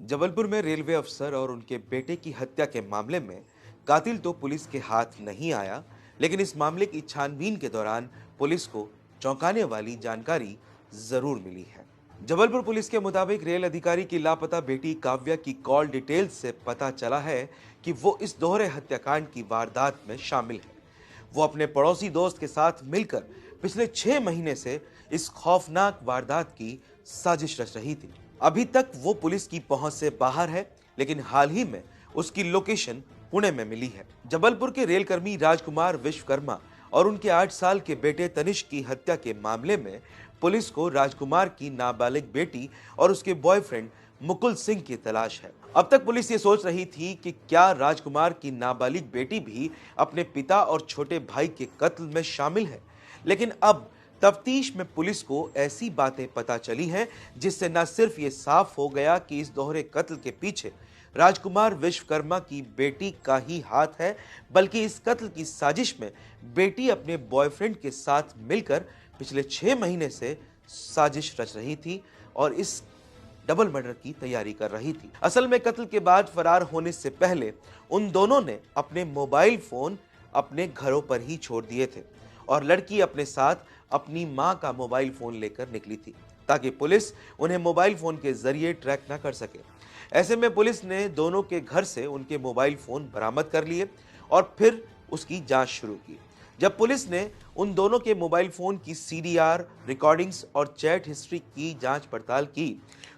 जबलपुर में रेलवे अफसर और उनके बेटे की हत्या के मामले में कातिल तो पुलिस के हाथ नहीं आया, लेकिन इस मामले की छानबीन के दौरान पुलिस को चौंकाने वाली जानकारी जरूर मिली है। जबलपुर पुलिस के मुताबिक रेल अधिकारी की लापता बेटी काव्या की कॉल डिटेल्स से पता चला है कि वो इस दोहरे हत्याकांड की वारदात में शामिल है। वो अपने पड़ोसी दोस्त के साथ मिलकर पिछले 6 महीने से इस खौफनाक वारदात की साजिश रच रही थी। अभी तक वो पुलिस की पहुंच से बाहर है, लेकिन हाल ही में उसकी लोकेशन पुणे में मिली है। जबलपुर के रेलकर्मी राजकुमार विश्वकर्मा और उनके 8 साल के बेटे तनिष्क की हत्या के मामले में पुलिस को राजकुमार की नाबालिग बेटी और उसके बॉयफ्रेंड मुकुल सिंह की तलाश है। अब तक पुलिस ये सोच रही थी कि क्या राजकुमार की नाबालिग बेटी भी अपने पिता और छोटे भाई के कत्ल में शामिल है, लेकिन अब तफ्तीश में पुलिस को ऐसी बातें पता चली हैं जिससे न सिर्फ ये साफ हो गया कि इस दोहरे कत्ल के पीछे राजकुमार विश्वकर्मा की बेटी का ही हाथ है, बल्कि इस कत्ल की साजिश में बेटी अपने बॉयफ्रेंड के साथ मिलकर पिछले 6 महीने से साजिश रच रही थी और इस डबल मर्डर की तैयारी कर रही थी। असल में कत्ल के बाद फरार होने से पहले उन दोनों ने अपने मोबाइल फोन अपने घरों पर ही छोड़ दिए थे और लड़की अपने साथ अपनी मां का मोबाइल फोन लेकर निकली थी ताकि पुलिस उन्हें मोबाइल फोन के जरिए ट्रैक न कर सके। ऐसे में पुलिस ने दोनों के घर से उनके मोबाइल फोन बरामद कर लिए और फिर उसकी जांच शुरू की। जब पुलिस ने उन दोनों के मोबाइल फोन की सीडीआर, रिकॉर्डिंग्स और चैट हिस्ट्री की जांच पड़ताल की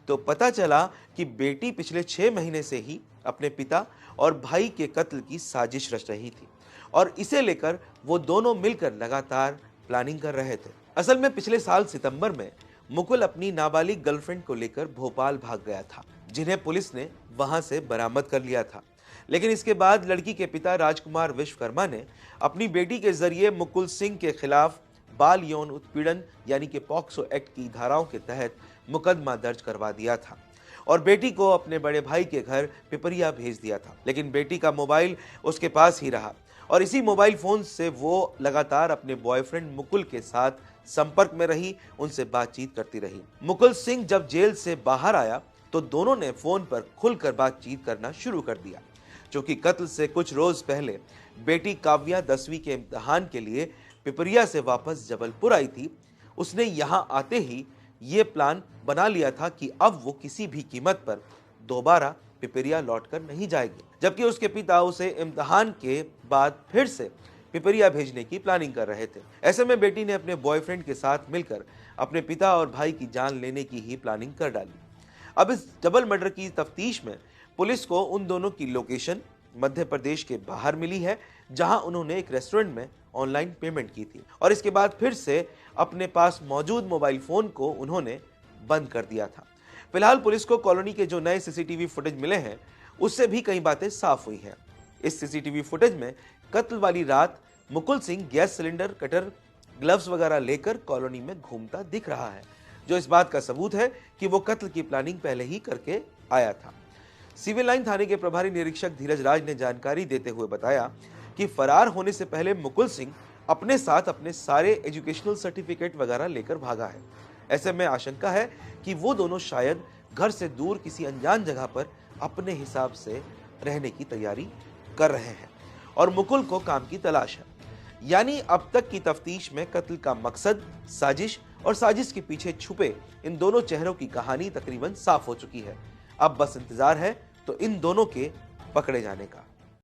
तो पता चला कि बेटी पिछले 6 महीने से ही अपने पिता और भाई के कत्ल की साजिश रच रही थी और इसे लेकर वो दोनों मिलकर लगातार प्लानिंग कर रहे थे। असल में पिछले साल सितंबर में मुकुल अपनी नाबालिग गर्लफ्रेंड को लेकर भोपाल भाग गया था, जिन्हें पुलिस ने वहां से बरामद कर लिया था। लेकिन इसके बाद लड़की के पिता राजकुमार विश्वकर्मा ने अपनी बेटी के जरिए मुकुल सिंह के खिलाफ बाल यौन उत्पीड़न यानी कि पॉक्सो एक्ट की धाराओं के तहत मुकदमा दर्ज करवा दिया था और बेटी को अपने बड़े भाई के घर पिपरिया भेज दिया था। लेकिन बेटी का मोबाइल उसके पास ही रहा और इसी मोबाइल फोन से वो लगातार अपने बॉयफ्रेंड मुकुल के साथ संपर्क में रही, उनसे बातचीत करती रही। मुकुल सिंह जब जेल से बाहर आया तो दोनों ने फोन पर खुलकर बातचीत करना शुरू कर दिया। क्योंकि कत्ल से कुछ रोज पहले बेटी काव्या 10वीं के इम्तिहान के लिए पिपरिया से वापस जबलपुर आई थी, उसने यहां आते ही ये प्लान बना लिया था कि अब वो किसी भी कीमत पर दोबारा पिपरिया लौटकर नहीं जाएगी, जबकि उसके पिता उसे इम्तिहान के बाद फिर से पिपरिया भेजने की प्लानिंग कर रहे थे। ऐसे में बेटी ने अपने बॉयफ्रेंड के साथ मिलकर अपने पिता और भाई की जान लेने की ही प्लानिंग कर डाली। अब इस डबल मर्डर की तफ्तीश में पुलिस को उन दोनों की लोकेशन मध्य प्रदेश के बाहर मिली है, जहां उन्होंने एक रेस्टोरेंट में ऑनलाइन पेमेंट की थी और इसके बाद फिर से अपने पास मौजूद मोबाइल फोन को उन्होंने बंद कर दिया था। फिलहाल पुलिस को कॉलोनी के जो नए सीसीटीवी फुटेज मिले हैं उससे भी कई बातें साफ हुई हैं। इस सीसीटीवी फुटेज में कत्ल वाली रात Mukul Singh gas cylinder, cutter, gloves वगैरह लेकर कॉलोनी में घूमता दिख रहा है, जो इस बात का सबूत है कि वो कत्ल की प्लानिंग पहले ही करके आया था। सिविल लाइन थाने के प्रभारी निरीक्षक धीरज राज ने जानकारी देते हुए बताया कि फरार होने से पहले मुकुल सिंह अपने साथ अपने सारे एजुकेशनल सर्टिफिकेट वगैरह लेकर भागा है। ऐसे में आशंका है कि वो दोनों शायद घर से दूर किसी अनजान जगह पर अपने हिसाब से रहने की तैयारी कर रहे हैं और मुकुल को काम की तलाश है। यानी अब तक की तफ्तीश में कत्ल का मकसद, साजिश और साजिश के पीछे छुपे इन दोनों चेहरों की कहानी तकरीबन साफ हो चुकी है। अब बस इंतजार है तो इन दोनों के पकड़े जाने का।